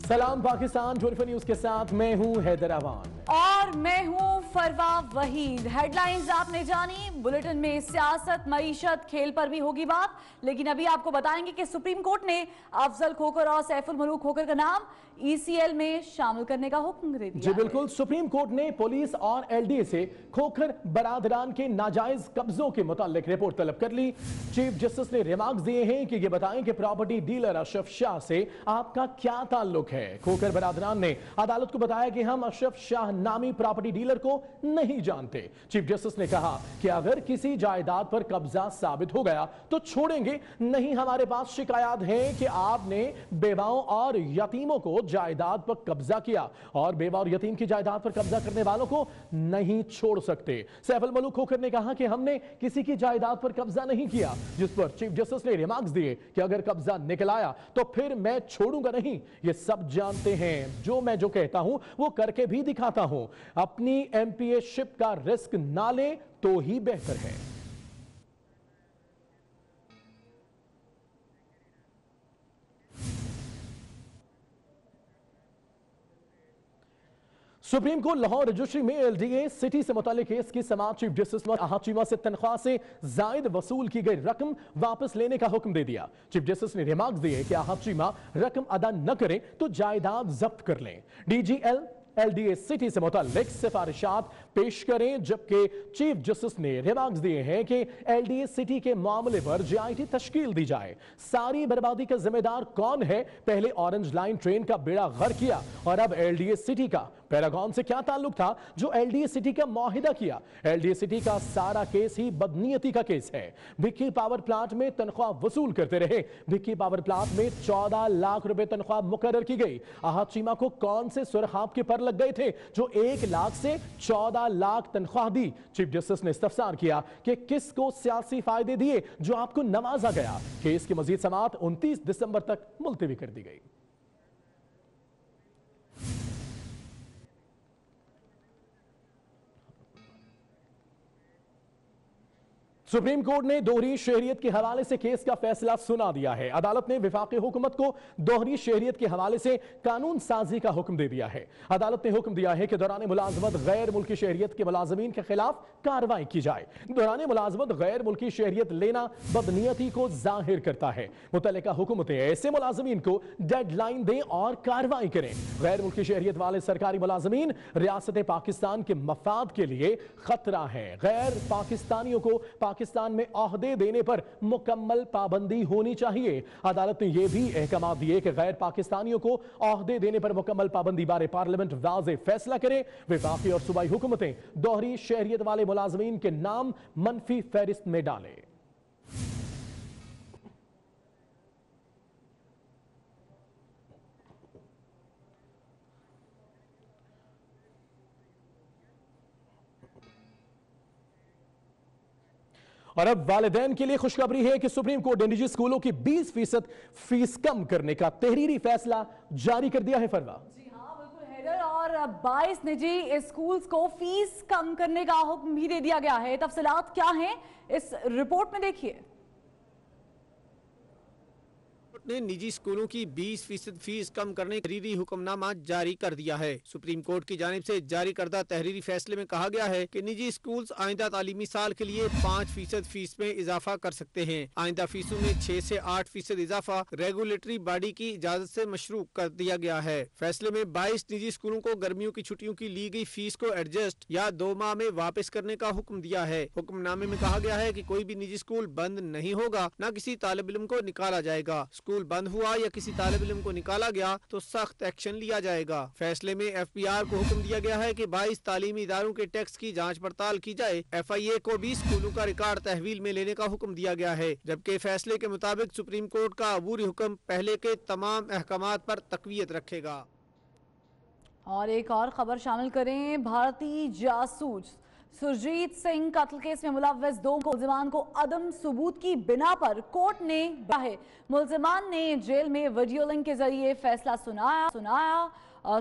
सलाम पाकिस्तान 24 न्यूज के साथ मैं हूं हैदर अवान और मैं हूं फरवा वहीद। हेडलाइंस आपने जानी, बुलेटिन में सियासत, मईशत, खेल पर भी होगी बात, लेकिन अभी आपको बताएंगे कि सुप्रीम कोर्ट ने अफजल खोखर और सैफुल मलूक खोखर का नाम ECL में शामिल करने का हुक्म दे दिया। जी बिल्कुल, सुप्रीम कोर्ट ने पुलिस और LDA से खोखर बरादरान के नाजायज कब्जों के मुतालिक रिपोर्ट तलब कर ली। चीफ जस्टिस ने रिमार्क्स दिए हैं कि ये बताएं कि प्रॉपर्टी डीलर अशरफ शाह से आपका क्या ताल्लुक है। खोखर बरादरान ने अदालत को बताया कि हम अशरफ शाह नामी प्रॉपर्टी डीलर को नहीं जानते। चीफ जस्टिस ने कहा कि अगर किसी जायदाद पर कब्जा साबित हो गया तो छोड़ेंगे, नहीं हमारे पास शिकायत है कि आपने बेवाओं और यतीमों को जायदाद पर कब्जा किया और बेवा और यतीम की जायदाद पर कब्जा करने वालों को नहीं छोड़ सकते। सैफुल मलूक खोखर ने कहा कि हमने किसी की जायदाद पर कब्जा नहीं किया, जिस पर चीफ जस्टिस ने रिमार्क्स दिए कि अगर कब्जा निकल आया तो फिर मैं छोड़ूंगा नहीं। ये सब जानते हैं, जो कहता हूं वो करके भी दिखाता हूं। अपनी MPA शिप का रिस्क ना ले तो ही बेहतर है। सुप्रीम कोर्ट लाहौर रजिस्ट्री में LDA सिटी से मुतालिक केस की समाअत चीफ जस्टिस अहाद चीमा से तनख्वाह से जायद वसूल की गई रकम वापस लेने का हुक्म दे दिया। चीफ जस्टिस ने रिमार्क्स दिए कि अहाद चीमा रकम अदा न करें तो जायदाद जब्त कर लें। DGL LDA सिटी से मुतालिक सिफारिशात पेश करें, जबकि चीफ जस्टिस ने रिमार्क्स दिए हैं कि LDA सिटी के मामले पर JIT तश्कील दी जाए। सारी बर्बादी का जिम्मेदार कौन है? पहले ऑरेंज लाइन ट्रेन का बेड़ा गर्क किया और अब LDA सिटी का। पैरागॉन से क्या ताल्लुक था जो LDA सिटी का मुआहिदा किया? LDA सिटी का सारा केस ही बदनीयती का केस है। विक्की पावर प्लांट में तनख्वाह वसूल करते रहे। विक्की पावर प्लांट में 14 लाख रुपए तनख्वाह मुकर्रर की गई। अहाद चीमा को कौन से सुरखाब के पर लग गए थे जो 1 लाख से 14 लाख तनख्वाह दी? चीफ जस्टिस ने इस्तफसार किया कि किसको सियासी फायदे दिए जो आपको नवाजा गया। केस की मजीद समाअत 29 दिसंबर तक मुलतवी कर दी गई। सुप्रीम कोर्ट ने दोहरी शहरियत के हवाले से केस का फैसला सुना दिया है। अदालत ने विफाकी हुकूमत को दोहरी शहरियत के हवाले से कानून साजी का हुक्म दे दिया है। अदालत ने हुक्म दिया है कि दौरान मुलाजमत गैर मुल्की शहरियत के मुलाजमीन के खिलाफ कार्रवाई की जाए। दौरान मुलाजमत गैर मुल्की शहरियत लेना बदनीयती को जाहिर करता है। मुतल्लिका हुकूमतें ऐसे मुलाजमीन को डेडलाइन दें और कार्रवाई करें। गैर मुल्की शहरियत वाले सरकारी मुलाजमीन रियासत पाकिस्तान के मफाद के लिए खतरा है। गैर पाकिस्तानियों को पाकिस्तान में ओहदे देने पर मुकम्मल पाबंदी होनी चाहिए। अदालत ने यह भी अहकाम दिए कि गैर पाकिस्तानियों को ओहदे देने पर मुकम्मल पाबंदी बारे पार्लियामेंट वाज़ेह फैसला करे। वफाकी और सूबाई हुकूमतें दोहरी शहरियत वाले मुलाजमीन के नाम मनफी फहरिस्त में डालें। और अब वालिदैन के लिए खुशखबरी है कि सुप्रीम कोर्ट ने निजी स्कूलों की 20% फीस कम करने का तहरीरी फैसला जारी कर दिया है। फरवा जी हाँ बिल्कुल हैदर, और 22 निजी स्कूल्स को फीस कम करने का हुक्म भी दे दिया गया है। तफसीलात क्या हैं इस रिपोर्ट में देखिए। ने निजी स्कूलों की 20% फीस कम करने का तहरीरी हुक्मनामा जारी कर दिया है। सुप्रीम कोर्ट की जानिब से जारी करदा तहरीरी फैसले में कहा गया है कि निजी स्कूल्स आइंदा तालीमी साल के लिए 5% फीस में इजाफा कर सकते हैं। आइंदा फीसों में 6 से 8% इजाफा रेगुलेटरी बॉडी की इजाजत से मशरू कर दिया गया है। फैसले में 22 निजी स्कूलों को गर्मियों की छुट्टियों की ली गई फीस को एडजस्ट या 2 माह में वापस करने का हुक्म दिया है। हुक्मनामे में कहा गया है कि कोई भी निजी स्कूल बंद नहीं होगा, न किसी तालिब इल्म को निकाला जाएगा। स्कूल बंद हुआ या किसी तालिब इल्म को निकाला गया तो सख्त एक्शन लिया जाएगा। फैसले में FPR को हुक्म दिया गया है कि 22 तालीमी इदारों के टैक्स की जांच पड़ताल की जाए। FIA को भी स्कूलों का रिकॉर्ड तहवील में लेने का हुक्म दिया गया है, जबकि फैसले के मुताबिक सुप्रीम कोर्ट का अबूरी हुक्म पहले के तमाम अहकामात पर तकवीयत रखेगा। और एक और खबर शामिल करें। भारतीय जासूस सुरजीत सिंह कत्ल केस में मुलव्वस 2 मुलजिमान को अदम सबूत की बिना पर कोर्ट ने है। मुलजिमान ने जेल में वीडियो लिंक के जरिए फैसला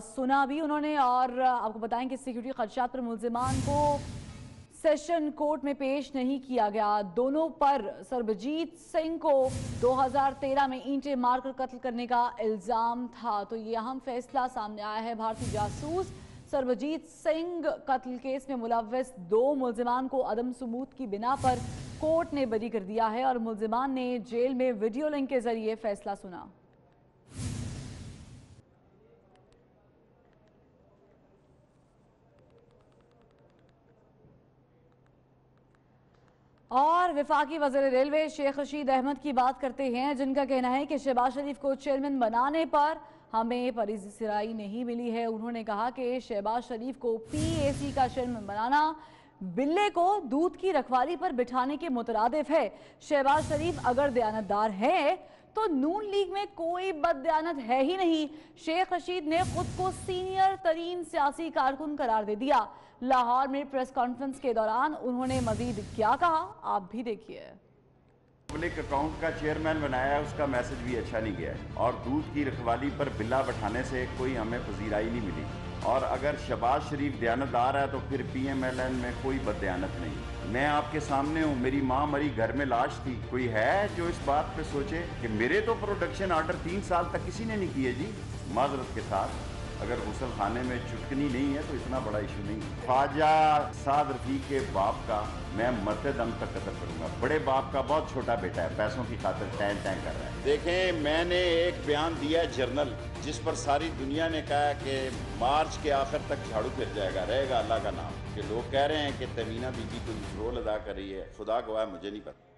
सुना भी उन्होंने। और आपको बताएं कि सिक्योरिटी खदशात पर मुलजिमान को सेशन कोर्ट में पेश नहीं किया गया। दोनों पर सरबजीत सिंह को 2013 में ईंटें मारकर कत्ल करने का इल्जाम था। तो ये अहम फैसला सामने आया है। भारतीय जासूस सरबजीत सिंह कत्ल केस में मुलव्वस 2 मुल्जिमान को अदम सुबूत की बिना पर कोर्ट ने बरी कर दिया है और मुल्जिमान ने जेल में वीडियो लिंक के जरिए फैसला सुना। और वफाकी वज़ीर रेलवे शेख रशीद अहमद की बात करते हैं, जिनका कहना है कि शहबाज शरीफ को चेयरमैन बनाने पर हमें परिसराई नहीं मिली है। उन्होंने कहा कि शहबाज शरीफ को PAC का चेयरमैन बनाना बिल्ले को दूध की रखवाली पर बिठाने के मुतरादिफ है। शहबाज शरीफ अगर दयानतदार है तो नून लीग में कोई बददयानत है ही नहीं। शेख रशीद ने खुद को सीनियर तरीन सियासी कारकुन करार दे दिया। लाहौर में प्रेस कॉन्फ्रेंस के दौरान उन्होंने मजीद क्या कहा, आप भी देखिए। पब्लिक अकाउंट का चेयरमैन बनाया, उसका मैसेज भी अच्छा नहीं गया और दूध की रखवाली पर बिल्ला बैठाने से कोई हमें पजीराई नहीं मिली। और अगर शहबाज शरीफ दयानतदार है तो फिर PMLN में कोई बददयानत नहीं। मैं आपके सामने हूँ, मेरी माँ मरी, घर में लाश थी। कोई है जो इस बात पे सोचे कि मेरे तो प्रोडक्शन ऑर्डर 3 साल तक किसी ने नहीं किए जी। माजरत के साथ अगर गुसल खाने में चुटकनी नहीं है तो इतना बड़ा इशू नहीं। ख्वाजा साद रफीक के बाप का मैं मरते दम तक कदर करूंगा। बड़े बाप का बहुत छोटा बेटा है, पैसों की खातिर टैं टैं कर रहा है। देखें, मैंने एक बयान दिया है जर्नल, जिस पर सारी दुनिया ने कहा कि मार्च के आखिर तक झाड़ू फिर जाएगा, रहेगा अल्लाह का नाम। कि लोग कह रहे हैं कि तमीना बीबी कोई रोल अदा कर रही है, खुदा गवाह मुझे नहीं पता।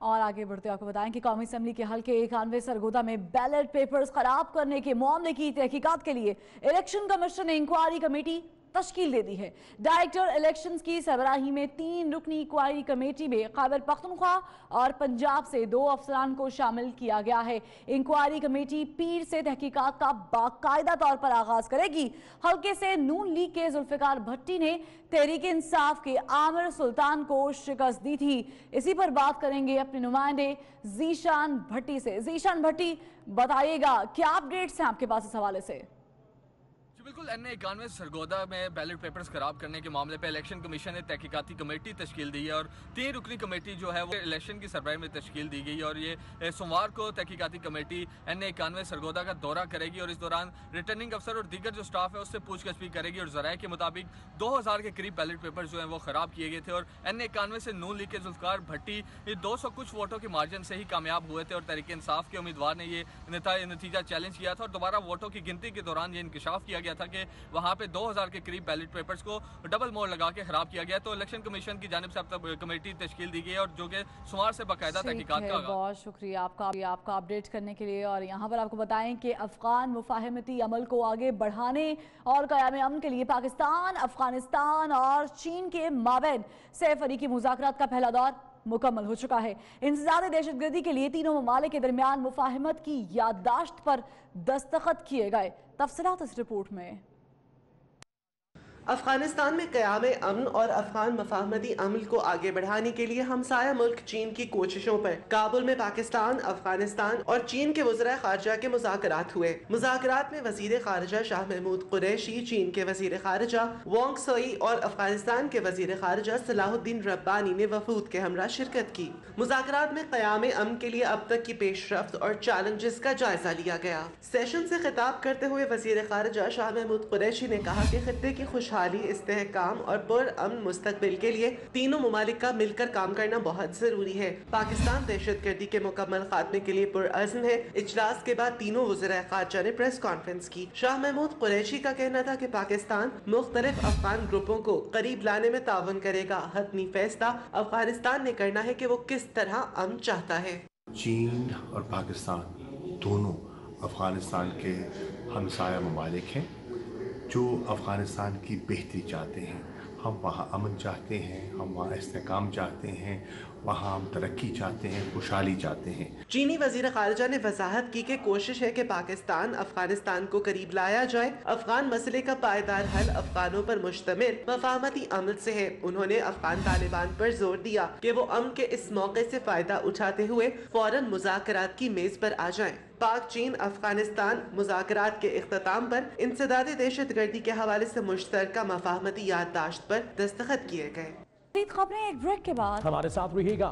और आगे बढ़ते आपको बताएं कि कौमी असम्बली के हल्के 91 सरगोदा में बैलेट पेपर्स खराब करने के मामले की तहकीकात के लिए इलेक्शन कमीशन ने इंक्वायरी कमेटी तश्कील दे दी है। डायरेक्टर इलेक्शंस की सरबराही में 3 रुकनी इंक्वायरी कमेटी में खैबर पख्तूनख्वा और पंजाब से 2 अफसरान को शामिल किया गया है। इंक्वायरी कमेटी पीर से तहकीकात का बाकायदा तौर पर आगाज करेगी। हल्के से नून लीग के जुल्फिकार भट्टी ने तहरीक इंसाफ के आमिर सुल्तान को शिकस्त दी थी। इसी पर बात करेंगे अपने नुमाइंदे जीशान भट्टी से। जीशान भट्टी, बताइएगा क्या अपडेट्स हैं आपके पास इस हवाले से? बिल्कुल, NA 91 सरगोदा में बैलेट पेपर्स खराब करने के मामले पे इलेक्शन कमीशन ने तहकीकाती कमेटी तश्कील दी है और 3 रुकनी कमेटी जो है वो इलेक्शन की सरबराही में तश्कील दी गई और ये सोमवार को तहकीकाती कमेटी NA 91 सरगोदा का दौरा करेगी और इस दौरान रिटर्निंग अफसर और दीगर जो स्टाफ है उससे पूछताछ भी करेगी। और ज़राए के मुताबिक 2000 के करीब बैलेट पेपर जो हैं वो ख़राब किए गए थे और NA 91 से नून लीग के जुल्फिकार भट्टी 200 कुछ वोटों के मार्जिन से ही कामयाब हुए थे और तहरीक इंसाफ के उम्मीदवार ने ये नतीजा चैलेंज किया था और दोबारा वोटों की गिनती के दौरान ये इंकशाफ किया गया था कि वहां पे 2000 के करीब बैलेट पेपर्स को डबल मोड़ लगा के खराब किया गया। तो इलेक्शन कमीशन की जानिब से अब तक कमेटी तश्कील दी गई है और जो कि सोमवार से बाकायदा तहकीकात का। बहुत शुक्रिया आपका अपडेट करने के लिए। और यहाँ पर आपको बताएं कि अफगान मुफाहमती अमल को आगे बढ़ाने और क़याम अमन के लिए पाकिस्तान, अफगानिस्तान और चीन के माबैन सैफ अरीकी मुज़ाकरात का पहला दौर मुकम्मल हो चुका है। इंसदाद दहशतगर्दी के लिए तीनों ममालिक के दरमियान मुफाहमत की याददाश्त पर दस्तखत किए गए। तफसीलात इस रिपोर्ट में। अफगानिस्तान में क़याम अमन और अफगान मफाहमती अमल को आगे बढ़ाने के लिए हमसाया मुल्क चीन की कोशिशों पर काबुल में पाकिस्तान, अफगानिस्तान और चीन के वज़ीर ख़ारिजा के मुज़ाकरात हुए। मुज़ाकरात में वज़ीर ख़ारिजा शाह महमूद कुरैशी, चीन के वज़ीर ख़ारिजा वांग सोई और अफगानिस्तान के वज़ीर ख़ारिजा सलाहुद्दीन रब्बानी ने वफूद के हमरा शिरकत की। मुज़ाकरात में क़याम अमन के लिए अब तक की पेशरफ्त और चैलेंजेस का जायजा लिया गया। सेशन से खिताब करते हुए वज़ीर ख़ारिजा शाह महमूद कुरैशी ने कहा कि खित्ते की खुशहाली, इस्तेहकाम और पुरअमन मुस्तकबिल के लिए तीनों ममालिक का मिलकर काम करना बहुत जरूरी है। पाकिस्तान दहशतगर्दी के मुकम्मल खात्मे के लिए पुरअज़्म है। इजलास के बाद तीनों वज़ीर ख़ारिजा ने प्रेस कॉन्फ्रेंस की। शाह महमूद कुरैशी का कहना था कि पाकिस्तान मुख्तलिफ अफगान ग्रुपों को करीब लाने में तावन करेगा। हतमी फैसला अफगानिस्तान ने करना है कि वो किस तरह अमन चाहता है। चीन और पाकिस्तान दोनों अफगानिस्तान के हमसाया ममालिक हैं जो अफ़गानिस्तान की बेहतरी चाहते हैं। हम वहाँ अमन चाहते हैं, हम वहाँ इस्तेहकाम चाहते हैं वहाँ हम तरक्की चाहते हैं, खुशहाली चाहते हैं। चीनी वजीर खारजा ने वजाहत की कि कोशिश है कि पाकिस्तान अफगानिस्तान को करीब लाया जाए। अफगान मसले का पायदार हल अफगानों पर मुश्तमिल मफाहमती अमल से है। उन्होंने अफगान तालिबान पर जोर दिया कि वो अमन के इस मौके से फायदा उठाते हुए फौरन मुज़ाकरात की मेज पर आ जाएं। पाक चीन अफगानिस्तान मुज़ाकरात के इख्तिताम पर इंसदाद दहशतगर्दी के हवाले से मुश्तरका मफाहमती याददाश्त पर दस्तखत किए गए। खबरें एक ब्रेक के बाद। हमारे साथ रहिएगा।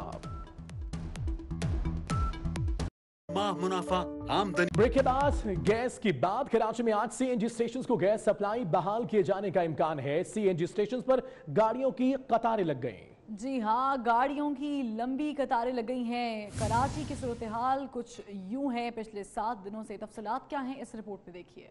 मुनाफा आमदनी। ब्रेक के बाद गैस की बात। कराची में आज सीएनजी स्टेशंस को गैस सप्लाई बहाल किए जाने का इम्कान है। सीएनजी स्टेशंस पर गाड़ियों की कतारें लग गई। जी हाँ, गाड़ियों की लंबी कतारें लग गई हैं। कराची की सूरत हाल कुछ यूं है पिछले 7 दिनों से। तफसीलात क्या हैं इस रिपोर्ट में देखिए।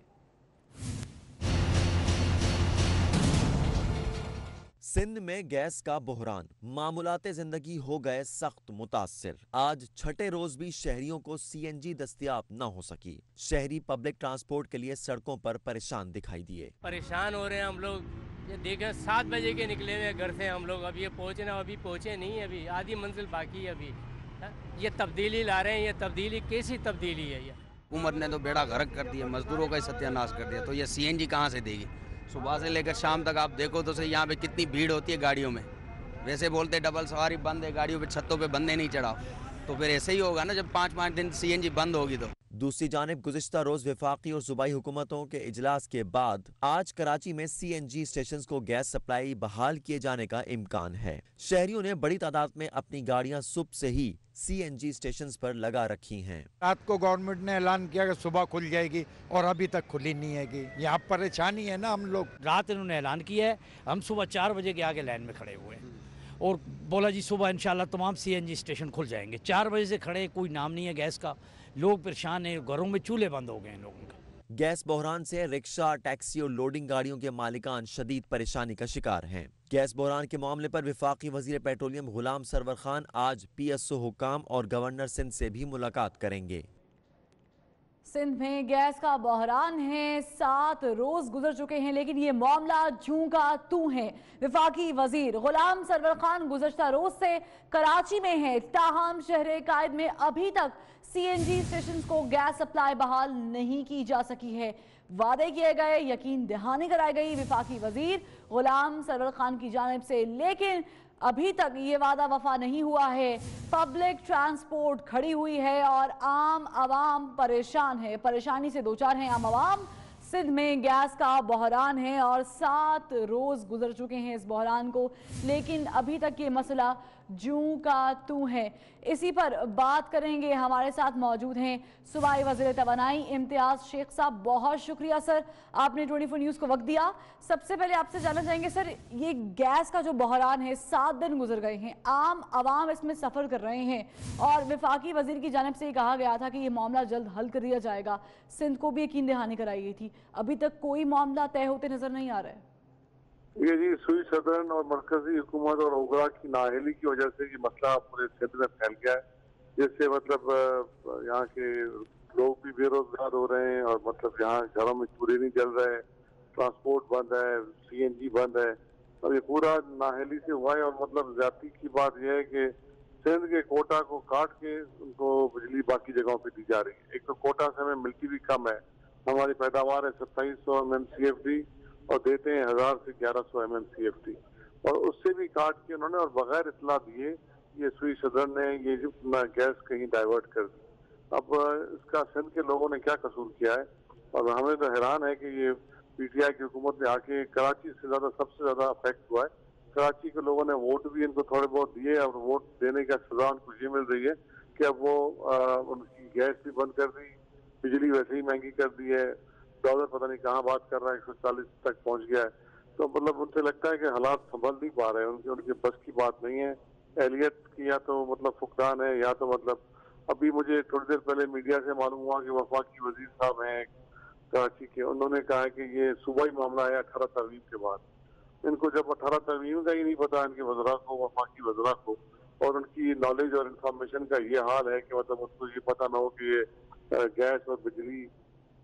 सिंध में गैस का बहरान, मामूलाते जिंदगी हो गए सख्त मुतासिर। आज छठे रोज भी शहरियों को सीएनजी दस्तयाब न हो सकी। शहरी पब्लिक ट्रांसपोर्ट के लिए सड़कों पर परेशान दिखाई दिए। परेशान हो रहे हैं हम लोग। ये देखें 7 बजे के निकले हुए घर से हम लोग, अब ये पहुँचे ना, अभी पहुँचे नहीं, अभी आधी मंजिल बाकी है। अभी ये तब्दीली ला रहे हैं। ये तब्दीली कैसी तब्दीली है? ये हुकूमत ने तो बेड़ा गर्क कर दिया, मजदूरों का सत्यानाश कर दिया। तो ये सीएनजी कहाँ से देगी? सुबह से लेकर शाम तक आप देखो तो सही यहाँ पे कितनी भीड़ होती है गाड़ियों में। वैसे बोलते डबल सवारी बंद है, गाड़ियों पे छतों पे बंदे नहीं चढ़ाओ, तो फिर ऐसे ही होगा ना जब 5-5 दिन सीएनजी बंद होगी तो। दूसरी जानिब गुज़िश्ता रोज वफाकी और सूबाई हुकूमतों के इजलास के बाद आज कराची में सीएनजी स्टेशंस को गैस सप्लाई बहाल किए जाने का इम्कान है। शहरियों ने बड़ी तादाद में अपनी गाड़ियां सुबह से ही सीएनजी स्टेशंस पर लगा रखी हैं। रात को गवर्नमेंट ने ऐलान किया कि सुबह खुल जाएगी और अभी तक खुली नहीं है। यहाँ परेशानी है ना हम लोग। रात इन्होंने ऐलान किया है, हम सुबह 4 बजे के आगे लाइन में खड़े हुए हैं और बोला जी सुबह इंशाल्लाह तमाम सीएनजी स्टेशन खुल जाएंगे। 4 बजे से खड़े, कोई नाम नहीं है गैस का। लोग परेशान हैं, घरों में चूल्हे बंद हो गए हैं लोगों के। गैस बहरान से रिक्शा, टैक्सी और लोडिंग गाड़ियों के मालिकान शदीद परेशानी का शिकार हैं। गैस बहरान के मामले पर वफाकी वजीर पेट्रोलियम गुलाम सरवर खान आज पीएसओ हुकाम और गवर्नर सिंध से भी मुलाकात करेंगे। सिंध में गैस का बहरान है, 7 रोज गुजर चुके हैं लेकिन ये मामला जूं का तू है। वफाकी वजीर गुलाम सरवर खान गुज़श्ता रोज से कराची में है, ताहम शहर कायद में अभी तक सीएनजी स्टेशन को गैस सप्लाई बहाल नहीं की जा सकी है। वादे किए गए, यकीन दहानी कराई गई वफाकी वजीर गुलाम सरवर खान की जानिब से, लेकिन अभी तक ये वादा वफा नहीं हुआ है। पब्लिक ट्रांसपोर्ट खड़ी हुई है और आम आवाम परेशान है, परेशानी से दो चार हैं आम आवाम। सिंध में गैस का बहरान है और 7 रोज गुजर चुके हैं इस बहरान को, लेकिन अभी तक ये मसला जूं का तू है। इसी पर बात करेंगे। हमारे साथ मौजूद हैं सूबाई वज़ीर तवानाई इम्तियाज शेख साहब। बहुत शुक्रिया सर, आपने 24 न्यूज़ को वक्त दिया। सबसे पहले आपसे जानना चाहेंगे सर, ये गैस का जो बहरान है 7 दिन गुजर गए हैं, आम आवाम इसमें सफ़र कर रहे हैं और वफाकी वजीर की जानिब से ये कहा गया था कि ये मामला जल्द हल कर दिया जाएगा। सिंध को भी यकीन दहानी कराई गई थी, अभी तक कोई मामला तय होते नजर नहीं आ रहा है। ये जी सुई सदरन और मरकजी हुकूमत और ओगरा की नाअहली की वजह से ये मसला पूरे सिंध में फैल गया है, जिससे मतलब यहाँ के लोग भी बेरोजगार हो रहे हैं और मतलब यहाँ घरों में चूल्हे नहीं जल रहे, ट्रांसपोर्ट बंद है, सीएनजी बंद है और ये पूरा नाअहली से हुआ है। और मतलब ज्यादती की बात यह है कि सिंध के कोटा को काट के उनको बिजली बाकी जगहों पे दी जा रही है। एक तो कोटा से हमें मिलती भी कम है, हमारी पैदावार है 2700 MMCFD और देते हैं 1000 से 1100 MMCFD, और उससे भी काट के उन्होंने और बगैर इतला दिए ये सुई सदर ने ये जो गैस कहीं डाइवर्ट कर दी। अब इसका सिंध के लोगों ने क्या कसूर किया है? और हमें तो हैरान है कि ये पीटीआई की हुकूमत ने आके कराची से ज्यादा सबसे ज्यादा अफेक्ट हुआ है। कराची के लोगों ने वोट भी इनको थोड़े बहुत दिए और वोट देने का सजा उनको ये मिल रही है कि अब वो उनकी गैस भी बंद कर दी, बिजली वैसे ही महंगी कर दी है, डॉलर पता नहीं कहाँ बात कर रहा है 140 तक पहुंच गया है। तो मतलब उनसे लगता है कि हालात संभल नहीं पा रहे हैं, उनके बस की बात नहीं है। एहलियत की या तो मतलब फुकदान है या तो मतलब अभी मुझे थोड़ी देर पहले मीडिया से मालूम हुआ कि वफाकी वजीर साहब हैं कराची के, उन्होंने कहा कि ये सूबाई मामला है 18 तरमीम के बाद। इनको जब 18 तरमीम का ही नहीं पता इनके वज़रा को, वफाकी वज़रा को, और उनकी नॉलेज और इंफॉर्मेशन का ये हाल है कि मतलब उनको ये पता ना हो कि ये गैस और बिजली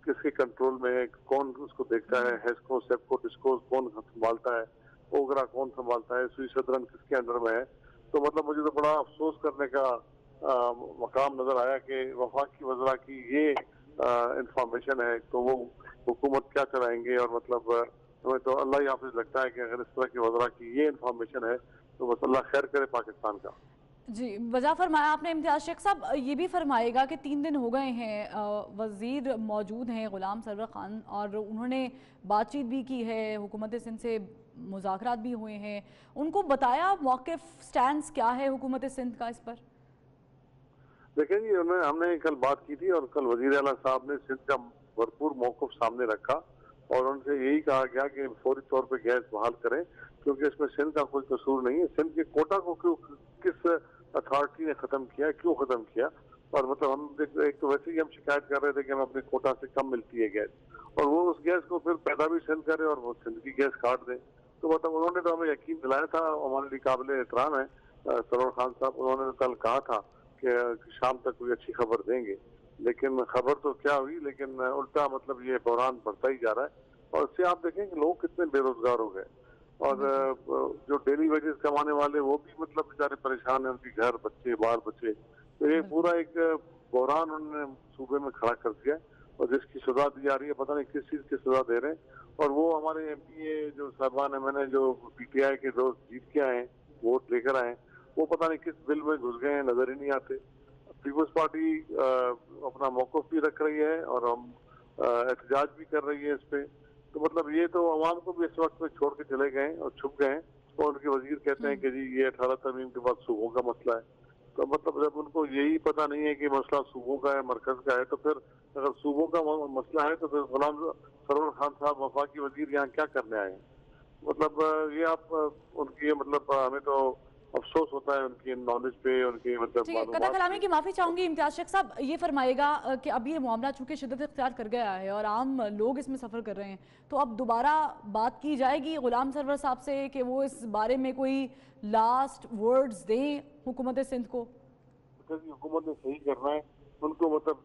किसके कंट्रोल में है, कौन उसको देखता है, हेस्को, सेप्को, डिस्को कौन संभालता है, ओगरा कौन संभालता है, सुई सदरन किसके अंडर में है। तो मतलब मुझे तो बड़ा अफसोस करने का मकाम नजर आया कि वफाकी वज़रा की ये इंफॉर्मेशन है, तो वो हुकूमत क्या चलाएंगे। और मतलब हमें तो अल्लाह ही हाफिज लगता है कि अगर इस तरह की वज़रा की ये इंफॉर्मेशन है तो बस अल्लाह खैर करे पाकिस्तान का। जी, वजह फरमाया आपने इम्तियाज़ शेख साहब। ये भी फरमाएगा कि 3 दिन हो गए हैं वज़ीर मौजूद हैं गुलाम सरवर खान, और उन्होंने बातचीत भी की है, हुकूमत सिंध से मुज़ाकरात भी हुए हैं, उनको बताया मौक़िफ़ स्टैंड क्या है हुकूमत सिंध का इस पर? देखिए जी, हमने कल बात की थी और कल वज़ीर आला साहब ने सिंध का भरपूर मौक़िफ़ सामने रखा और उनसे यही कहा गया कि फौरी तौर पर गैस बहाल करें, क्योंकि इसमें सिंध का कोई कसूर नहीं है। सिंध के कोटा को किस अथॉरिटी ने ख़त्म किया, क्यों ख़त्म किया। और मतलब हम एक तो वैसे ही हम शिकायत कर रहे थे कि हमें अपने कोटा से कम मिलती है गैस, और वो उस गैस को फिर पैदा भी सिंध करे और वो सिंध की गैस काट दे। तो मतलब उन्होंने तो हमें यकीन दिलाया था, हमारे लिए काबिल एहतराम है सरवर खान साहब। उन्होंने कल कहा था कि शाम तक कोई अच्छी खबर देंगे, लेकिन खबर तो क्या हुई, लेकिन उल्टा मतलब ये बहरान बढ़ता ही जा रहा है। और इससे आप देखें कि लोग कितने बेरोजगार हो गए, और जो डेली वेजेस कमाने वाले वो भी मतलब बेचारे परेशान हैं, उनके घर बच्चे बाल बच्चे। तो ये पूरा एक बहरान उन्होंने सूबे में खड़ा कर दिया, और जिसकी सजा दी जा रही है पता नहीं किस चीज की सजा दे रहे हैं। और वो हमारे एमपीए जो साहबान है, मैंने जो पीटीआई के दोस्त जीत के आए, वोट लेकर आए, वो पता नहीं किस बिल में घुस गए हैं, नजर ही नहीं आते। पीपल्स पार्टी अपना मौक़िफ़ भी रख रही है और हम एहतजाज भी कर रही है इस पे। तो मतलब ये तो अवाम को भी इस वक्त में छोड़ के चले गए और छुप गए हैं, और उनके वजीर कहते हैं कि जी ये 18 तरमीम के बाद सूबों का मसला है। तो मतलब जब उनको यही पता नहीं है कि मसला सूबों का है, मरकज का है, तो फिर अगर सूबों का मसला है तो फिर गुलाम सरवर खान साहब वफाकी वजीर यहाँ क्या करने आए हैं। मतलब ये आप उनकी मतलब हमें तो अफसोस होता है उनकी नॉलेज पे, उनकी मतलब कथा कलामी की माफ़ी चाहूँगी। इम्तियाज़ शेख साहब ये फरमाएगा कि अब ये मामला चूँकि शिद्दत इख्तियार कर गया है और आम लोग इसमें सफ़र कर रहे हैं, तो अब दोबारा बात की जाएगी गुलाम सरवर साहब से कि वो इस बारे में कोई लास्ट वर्ड्स दें हुकूमत सिंध को? हुकूमत ने सही करना है उनको, मतलब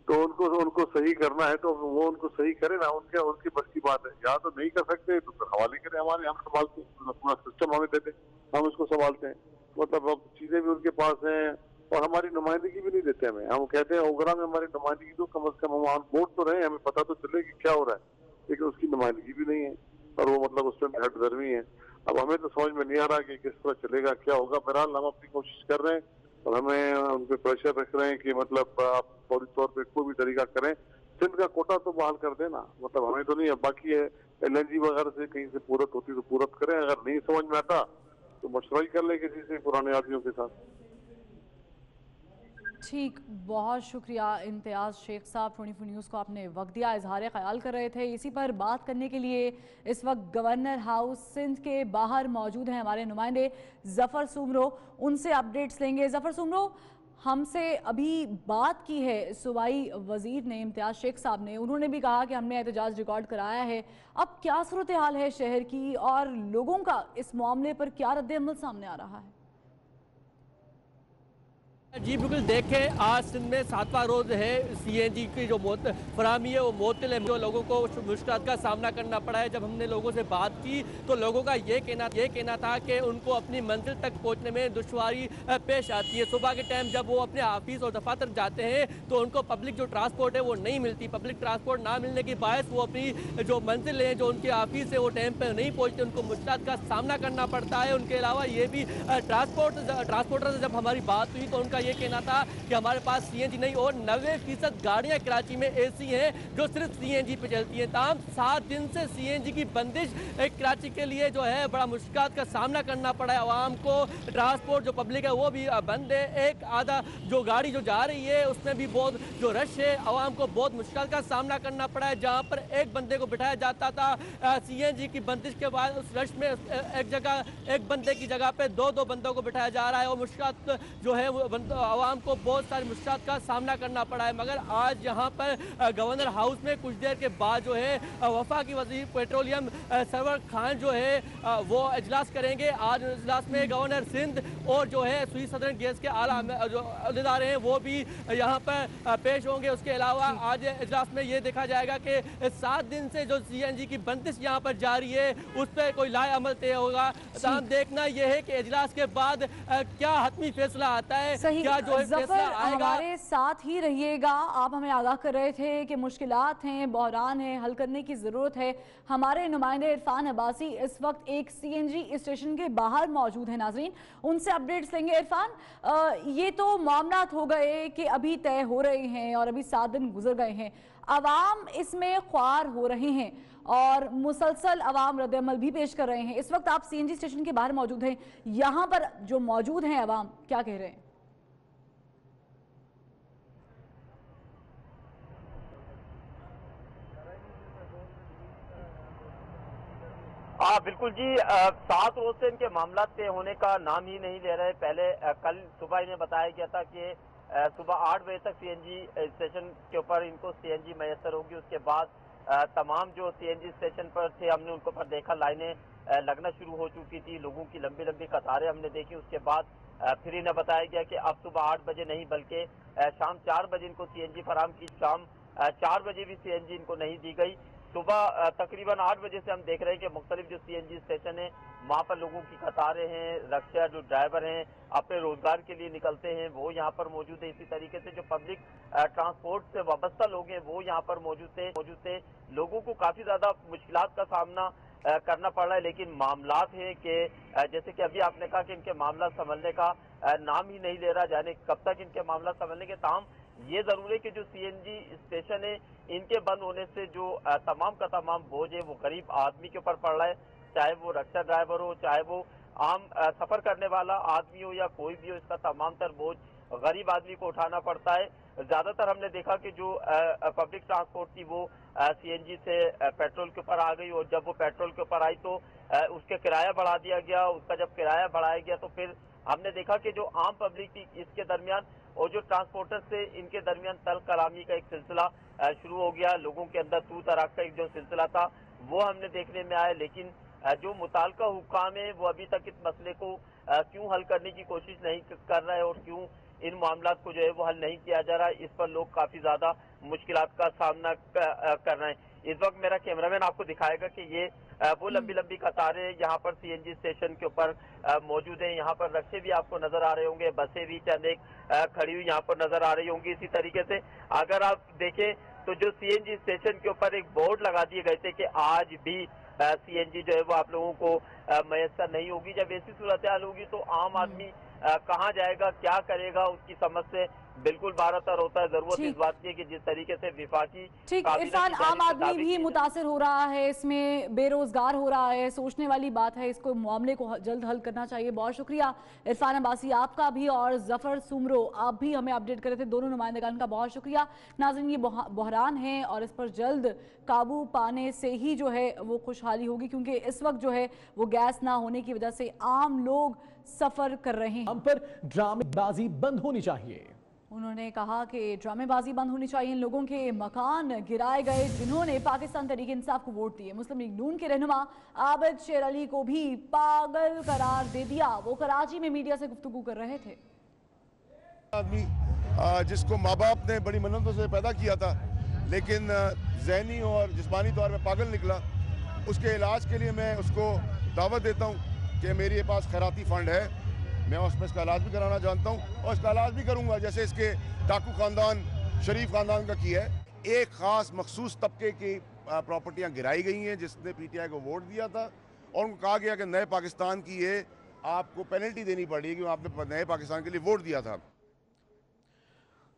तो उनको सही करना है तो वो उनको सही करे ना, उनकी बस की बात है। या तो नहीं कर सकते तो फिर हवाले करें, हमारे हम संभालते हैं, पूरा सिस्टम हमें दे दें, हम इसको संभालते हैं। मतलब अब चीजें भी उनके पास हैं और हमारी नुमाइंदगी भी नहीं देते हमें। हम कहते हैं ओगरा में हमारी नुमाइंदगी तो कम से कम हम ऑन बोर्ड तो रहे, हमें पता तो चले कि क्या हो रहा है, लेकिन उसकी नुमाइंदगी भी नहीं है और वो मतलब उस पर हटदर्मी है। अब हमें तो समझ में नहीं आ रहा कि किस तरह चलेगा, क्या होगा। बहरहाल हम अपनी कोशिश कर रहे हैं और हमें उन पर प्रेशर रख रहे हैं कि मतलब आप फौरी तौर पे कोई भी तरीका करें, सिंध का कोटा तो बहाल कर देना। मतलब हमें तो नहीं है, बाकी है LNG वगैरह से कहीं से पूरत होती तो पूरत करें, अगर नहीं समझ में आता तो मशवरा ही कर ले किसी से पुराने आदमियों के साथ। ठीक, बहुत शुक्रिया इम्तियाज़ शेख साहब, 24 न्यूज़ को आपने वक्त दिया, इजहार ख्याल कर रहे थे। इसी पर बात करने के लिए इस वक्त गवर्नर हाउस सिंध के बाहर मौजूद हैं हमारे नुमाइंदे ज़फ़र सुमरो, उनसे अपडेट्स लेंगे। ज़फ़र सुमरो, हमसे अभी बात की है सूबाई वज़ीर ने, इम्तियाज़ शेख साहब ने, उन्होंने भी कहा कि हमने एहतजाज रिकॉर्ड कराया है। अब क्या सूरत हाल है शहर की और लोगों का इस मामले पर क्या रद्द-ए-अमल सामने आ रहा है? जी बिल्कुल, देखें आज सिंध में 7वां रोज़ है CNG की जो फराहमी है वो मुअत्तल है, जो लोगों को मुश्किलात का सामना करना पड़ा है। जब हमने लोगों से बात की तो लोगों का ये कहना था कि उनको अपनी मंजिल तक पहुंचने में दुश्वारी पेश आती है। सुबह के टाइम जब वो अपने ऑफिस और दफातर जाते हैं तो उनको पब्लिक जो ट्रांसपोर्ट है वो नहीं मिलती। पब्लिक ट्रांसपोर्ट ना मिलने की बायस वो अपनी जो मंजिल है, जो उनकी ऑफिस है, वो टाइम पर नहीं पहुँचते, उनको मुश्किलात का सामना करना पड़ता है। उनके अलावा ये भी ट्रांसपोर्टर से जब हमारी बात हुई तो उनका ये कहना था कि हमारे पास CNG नहीं और 90% गाड़ियां कराची में ऐसी हैं जो सिर्फ CNG पे चलती हैं। तमाम 7 दिन से CNG की बंदिश कराची के लिए जो है बड़ा मुश्किलात का सामना करना पड़ा है आवाम को। ट्रांसपोर्ट जो पब्लिक है वो भी बंद है, एक आधा जो गाड़ी जो जा रही है उसमें भी बहुत जो रश है, आवाम को बहुत मुश्किल का सामना करना पड़ा है। जहाँ पर एक बंदे को बिठाया जाता था CNG की बंदिश के बाद उस रश में एक बंदे की जगह पे 2-2 बंदों को बिठाया जा रहा है और मुश्किल जो है वो आवाम को बहुत सारी मुश्किलात का सामना करना पड़ा है। मगर आज यहाँ पर गवर्नर हाउस में कुछ देर के बाद जो है वफाकी वज़ीर पेट्रोलियम सरवर खान जो है वो इजलास करेंगे। आज इजलास में गवर्नर सिंध और जो है स्वीट सदर्न गैस के आला जो अहदेदार हैं वो भी यहाँ पर पेश होंगे। उसके अलावा आज इजलास में ये देखा जाएगा कि 7 दिन से जो CNG की बंदिश यहाँ पर जारी है उस पर कोई लाए अमल तय होगा। हम देखना यह है कि इजलास के बाद क्या हतमी फैसला आता है, क्या जो है फैसला आएगा। हमारे साथ ही रहिएगा। आप हमें आगाह कर रहे थे कि मुश्किलात हैं, बहरान है, हल करने की ज़रूरत है। हमारे नुमाइंदे इरफान अब्बासी इस वक्त एक CNG स्टेशन के बाहर मौजूद है। नाजरीन, उनसे अपडेट्स लेंगे। इरफान, ये तो मामला हो गए कि अभी तय हो रहे हैं और अभी 7 दिन गुजर गए हैं, अवाम इसमें ख्वार हो रहे हैं और मुसलसल अवाम रद्द-ए-अमल भी पेश कर रहे हैं। इस वक्त आप CNG स्टेशन के बाहर मौजूद हैं, यहाँ पर जो मौजूद हैं अवाम क्या कह रहे हैं? बिल्कुल जी, 7 रोज से इनके मामला तय होने का नाम ही नहीं ले रहे। पहले कल सुबह इन्हें बताया गया था कि सुबह 8 बजे तक CNG स्टेशन के ऊपर इनको CNG मैसर होगी। उसके बाद तमाम जो CNG स्टेशन पर थे हमने उनको पर देखा, लाइनें लगना शुरू हो चुकी थी, लोगों की लंबी लंबी कतारें हमने देखी। उसके बाद फिर इन्हें बताया गया कि अब सुबह 8 बजे नहीं बल्कि शाम 4 बजे इनको CNG फराम की। शाम 4 बजे भी CNG इनको नहीं दी गई। सुबह तकरीबन 8 बजे से हम देख रहे हैं कि मुख्तलिफ जो CNG स्टेशन है वहाँ पर लोगों की कतारें हैं। रक्षा जो ड्राइवर हैं अपने रोजगार के लिए निकलते हैं वो यहाँ पर मौजूद है। इसी तरीके से जो पब्लिक ट्रांसपोर्ट से वाबस्ता लोग हैं वो यहाँ पर मौजूद थे। लोगों को काफी ज्यादा मुश्किलात का सामना करना पड़ रहा है। लेकिन मामलात है कि जैसे कि अभी आपने कहा कि इनके मामला संभलने का नाम ही नहीं ले रहा, जाने कब तक इनके मामला संभलने के। ताहम ये जरूर है कि जो CNG स्टेशन है इनके बंद होने से जो तमाम का तमाम बोझ है वो गरीब आदमी के ऊपर पड़ रहा है, चाहे वो रक्षा ड्राइवर हो, चाहे वो आम सफर करने वाला आदमी हो या कोई भी हो, इसका तमाम तर बोझ गरीब आदमी को उठाना पड़ता है। ज्यादातर हमने देखा कि जो पब्लिक ट्रांसपोर्ट थी वो CNG से पेट्रोल के ऊपर आ गई और जब वो पेट्रोल के ऊपर आई तो उसके किराया बढ़ा दिया गया। उसका जब किराया बढ़ाया गया तो फिर हमने देखा कि जो आम पब्लिक थी इसके दरमियान और जो ट्रांसपोर्टर से इनके दरमियान तल कलामी का एक सिलसिला शुरू हो गया। लोगों के अंदर तू तराक का एक जो सिलसिला था वो हमने देखने में आया। लेकिन जो मुताल्लिका हुक्काम है वो अभी तक इस मसले को क्यों हल करने की कोशिश नहीं कर रहा है और क्यों इन मामलात को जो है वो हल नहीं किया जा रहा है, इस पर लोग काफी ज्यादा मुश्किलात का सामना कर रहे हैं। इस वक्त मेरा कैमरामैन आपको दिखाएगा कि ये वो लंबी लंबी कतारें यहाँ पर CNG स्टेशन के ऊपर मौजूद हैं। यहाँ पर रक्शे भी आपको नजर आ रहे होंगे, बसें भी चंद एक खड़ी हुई यहाँ पर नजर आ रही होंगी। इसी तरीके से अगर आप देखें तो जो CNG स्टेशन के ऊपर एक बोर्ड लगा दिए गए थे कि आज भी CNG जो है वो आप लोगों को मैसर नहीं होगी। जब ऐसी सूरत हाल होगी तो आम आदमी कहाँ जाएगा, क्या करेगा, उसकी समझ से बिल्कुल बारतर होता है। जरूरत इस बात की है कि जिस तरीके से विफाकी इरफान आम आदमी भी मुतासर हो रहा है, इसमें बेरोजगार हो रहा है, सोचने वाली बात है। इसको मामले को जल्द हल करना चाहिए। बहुत शुक्रिया इरफान अब्बासी आपका भी और जफर सुमरो आप भी हमें अपडेट कर रहे थे। दोनों नुमाइंदगान का बहुत शुक्रिया। नाज़रीन, ये बहरान है और इस पर जल्द काबू पाने से ही जो है वो खुशहाली होगी, क्योंकि इस वक्त जो है वो गैस ना होने की वजह से आम लोग सफर कर रहे हैं। हम पर ड्रामेबाजी बंद होनी चाहिए। उन्होंने कहा कि ड्रामेबाजी बंद होनी चाहिए। इन लोगों के मकान गिराए गए जिन्होंने पाकिस्तान तहरीक इंसाफ को वोट दिए। मुस्लिम लीग नून के रहनुमा आबिद शेर अली को भी पागल करार दे दिया। वो कराची में मीडिया से गुफ्तगू कर रहे थे। आदमी जिसको माँ बाप ने बड़ी मन्नतों से पैदा किया था लेकिन ज़हनी और जिस्मानी तौर पर पागल निकला, उसके इलाज के लिए मैं उसको दावत देता हूँ कि मेरे पास खैराती फंड है, मैं उसमें इसका इलाज भी कराना जानता हूँ और इसका इलाज भी करूँगा जैसे इसके डाकू ख़ानदान शरीफ ख़ानदान का किया है। एक ख़ास मखसूस तबके की प्रॉपर्टियाँ गिराई गई हैं जिसने PTI को वोट दिया था और उनको कहा गया कि नए पाकिस्तान की ये आपको पेनल्टी देनी पड़ेगी, आपने नए पाकिस्तान के लिए वोट दिया था।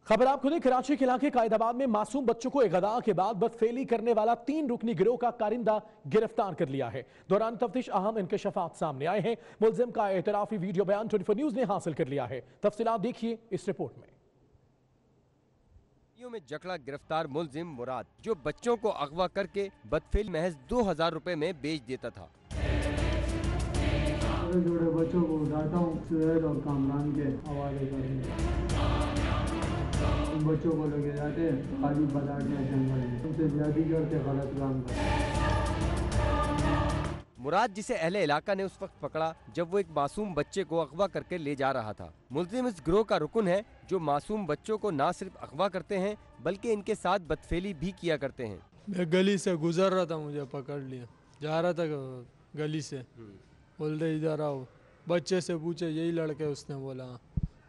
खबर आपको दें, कराची के इलाके कायदाबाद में मासूम बच्चों को इग़दा के बाद बदफेली करने वाला 3 रुकनी गिरोह का कारिंदा गिरफ्तार कर लिया है। दौरान तफ्तीश अहम इंकशाफात सामने आए हैं। मुलजिम का एतराफी वीडियो बयान 24 न्यूज ने हासिल कर लिया है। तफसीलात देखिए इस रिपोर्ट में। में जकड़ा गिरफ्तार मुलजिम मुराद, जो बच्चों को अगवा करके बदफेली महज 2000 रुपए में बेच देता था। छोटे छोटे बच्चों को उठाता हूँ, सुहेल और कामरान के हवाले करूँगा। उन बच्चों को लेके जाते हैं काजू बाजार के जंगल में, उनसे ज्यादा करते गलत काम करते। मुराद, जिसे अहले इलाका ने उस वक्त पकड़ा जब वो एक मासूम बच्चे को अगवा करके ले जा रहा था। मुलजिम इस गिरोह का रुकन है जो मासूम बच्चों को न सिर्फ अगवा करते हैं बल्कि इनके साथ बदफेली भी किया करते हैं। मैं गली से गुजर रहा था, मुझे पकड़ लिया, जा रहा था गली से, बोलते इधर आओ, बच्चे से पूछे, यही लड़के, उसने बोला,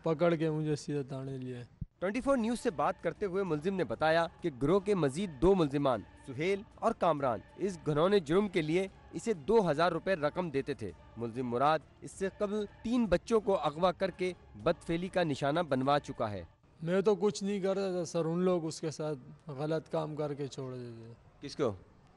पकड़ के मुझे सीधे थाने लिए। 24 न्यूज़ से बात करते हुए मुलजिम ने बताया कि गिरोह के मजीद 2 मुलजिमान सुहेल और कामरान इस घिनौने जुर्म के लिए इसे 2000 रुपए रकम देते थे। मुलजिम मुराद इससे कबल 3 बच्चों को अगवा करके बदफेली का निशाना बनवा चुका है। मैं तो कुछ नहीं करता था सर, उन लोग उसके साथ गलत काम करके छोड़ देते। किसको?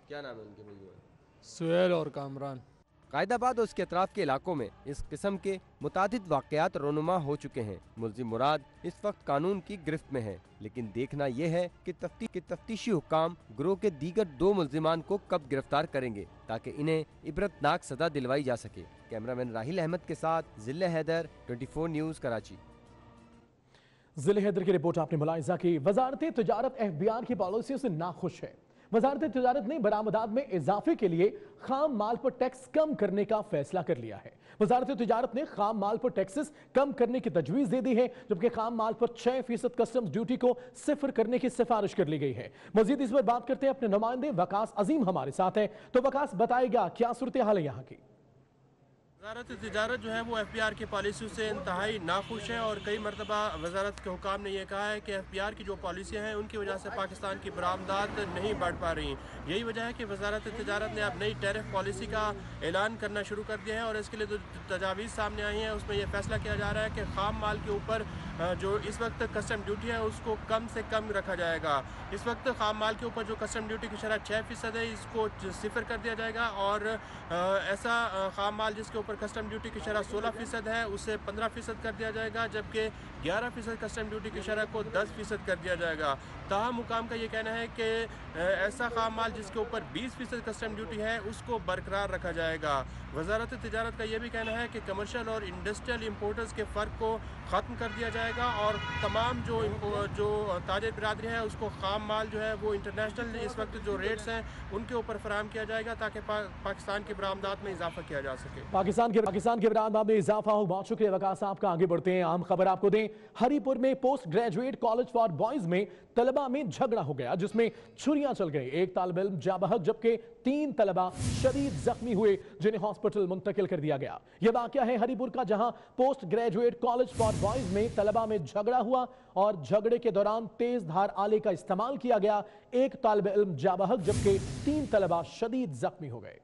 क्या नाम है उनके? सुहेल और कामरान। कायदाबाद और उसके अतराफ के इलाकों में इस किस्म के मुतादिद वाक़यात रोनुमा हो चुके हैं। मुलजिम मुराद इस वक्त कानून की गिरफ्त में है, लेकिन देखना यह है कि तफ्तीशी हुक्काम गिरोह के दीगर 2 मुलजिमान को कब गिरफ्तार करेंगे ताकि इन्हें इबरतनाक सजा दिलवाई जा सके। कैमरामैन राहिल अहमद के साथ जिले हैदर, 24 न्यूज़ कराची। जिले हैदर की रिपोर्ट आपने मुलाहिजा की। वजारत तिजारत FBI की पॉलिसियों से नाखुश है। वजारत तिजारत ने बरामदात में इजाफे के लिए खाम माल पर टैक्स कम करने का फैसला कर लिया है। वजारत तिजारत ने खाम माल पर टैक्सेस कम करने की तजवीज दे दी है, जबकि खाम माल पर 6% कस्टम्स ड्यूटी को 0 करने की सिफारिश कर ली गई है। मजीद इस पर बात करते हैं अपने नुमाइंदे वकास अजीम हमारे साथ हैं। तो वकास, बताएगा क्या सूरत हाल है यहाँ की? वजारत तिजारत जो है वो FBR की पॉलिसियों से इंतहाई नाखुश है और कई मरतबा वजारत के हुकाम ने यह कहा है कि FBR की जो पॉलिसियाँ हैं उनकी वजह से पाकिस्तान की बरामदात नहीं बढ़ पा रही। यही वजह है कि वजारत तिजारत ने अब नई टैरिफ पॉलिसी का ऐलान करना शुरू कर दिया है और इसके लिए जो तजावीज़ सामने आई हैं उसमें यह फैसला किया जा रहा है कि खाम माल के ऊपर जो इस वक्त कस्टम ड्यूटी है उसको कम से कम रखा जाएगा। इस वक्त खाम माल के ऊपर जो कस्टम ड्यूटी की शरह 6% है, इसको 0 कर दिया जाएगा और ऐसा खाम माल जिसके ऊपर कस्टम ड्यूटी की शरह 16% है उसे 15% कर दिया जाएगा, जबकि 11% कस्टम ड्यूटी की शरह को 10% कर दिया जाएगा। ताहम हुकाम का ये कहना है कि ऐसा खाम माल जिसके ऊपर 20% कस्टम ड्यूटी है उसको बरकरार रखा जाएगा। वजारत तिजारत का ये भी कहना है कि कमर्शियल और इंडस्ट्रियल इम्पोर्टर्स के फ़र्क को ख़त्म कर दिया जाएगा और तमाम जो ताजिर बिरादरी है उसको खाम माल जो है वो इंटरनेशनल इस वक्त जो रेट्स हैं उनके ऊपर फराहम किया जाएगा ताकि पाकिस्तान की बरामदात में इजाफा किया जा सके। पाकिस्तान के बरामदात में इजाफा हो। बहुत शुक्रिया वकास साहब का। आगे बढ़ते हैं, अहम खबर आपको दें। हरीपुर में post graduate college for boys में तलबा में झगड़ा हो गया जिसमें छुरियां चल गई। एक तालिब इल्म जा बहक जबकि 3 तलबा शदीद जख्मी हुए जिन्हें हॉस्पिटल मुंतकिल कर दिया गया। यह वाकया है हरीपुर का, जहां post graduate college for boys में तलबा में झगड़ा हुआ और झगड़े के दौरान तेज धार आले का इस्तेमाल किया गया। एक तालिब इल्म जा बहक जबकि 3 तलबा शदीद जख्मी हो गए।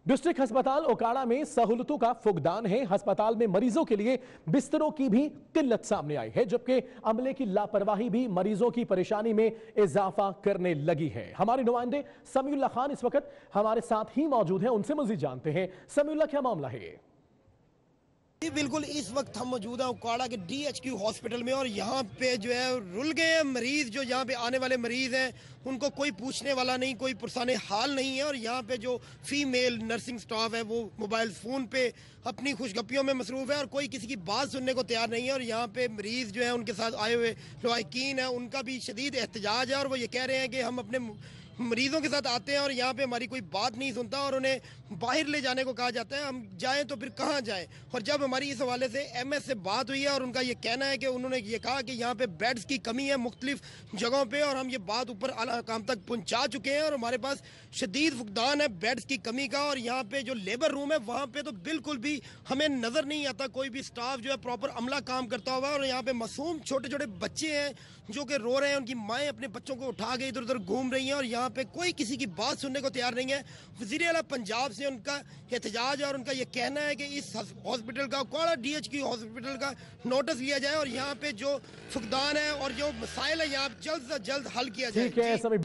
डिस्ट्रिक्ट अस्पताल ओकाड़ा में सहूलतों का फुकदान है। अस्पताल में मरीजों के लिए बिस्तरों की भी किल्लत सामने आई है, जबकि अमले की लापरवाही भी मरीजों की परेशानी में इजाफा करने लगी है। हमारे नुमाइंदे समीउल्लाह खान इस वक्त हमारे साथ ही मौजूद हैं, उनसे मजीद जानते हैं। समीउल्लाह, क्या मामला है ये? जी बिल्कुल, इस वक्त हम मौजूद हैं उकाड़ा के DHQ हॉस्पिटल में और यहाँ पे जो है रुल गए हैं मरीज। जो यहाँ पे आने वाले मरीज हैं उनको कोई पूछने वाला नहीं, कोई पुरसाने हाल नहीं है और यहाँ पे जो फीमेल नर्सिंग स्टाफ है वो मोबाइल फ़ोन पे अपनी खुशगपियों में मसरूफ़ है और कोई किसी की बात सुनने को तैयार नहीं है। और यहाँ पे मरीज जो है उनके साथ आए हुए लवाकिन हैं उनका भी शदीद एहतजाज है और वो ये कह रहे हैं कि हम अपने मरीजों के साथ आते हैं और यहाँ पे हमारी कोई बात नहीं सुनता और उन्हें बाहर ले जाने को कहा जाता है। हम जाएं तो फिर कहाँ जाएं। और जब हमारी इस हवाले से MS से बात हुई है और उनका ये कहना है कि उन्होंने ये कहा कि यहाँ पे बेड्स की कमी है मुख्तलिफ जगहों पे और हम ये बात ऊपर आला हुकाम तक पहुँचा चुके हैं और हमारे पास शदीद फुकदान है बेड्स की कमी का। और यहाँ पे जो लेबर रूम है वहाँ पे तो बिल्कुल भी हमें नज़र नहीं आता कोई भी स्टाफ जो है प्रॉपर अमला काम करता हुआ। और यहाँ पे मासूम छोटे छोटे बच्चे हैं जो कि रो रहे हैं, उनकी माएँ अपने बच्चों को उठा के इधर उधर घूम रही हैं और यहाँ पे कोई किसी की बात सुनने को तैयार नहीं है। वज़ीर आला पंजाब से उनका एहतजाज है और उनका ये कहना है कि इस हॉस्पिटल का उकाड़ा DHQ हॉस्पिटल का नोटिस लिया जाए और यहाँ पे जो फुकदान है और जो मसाइल है यहाँ जल्द से जल्द हल किया जाए।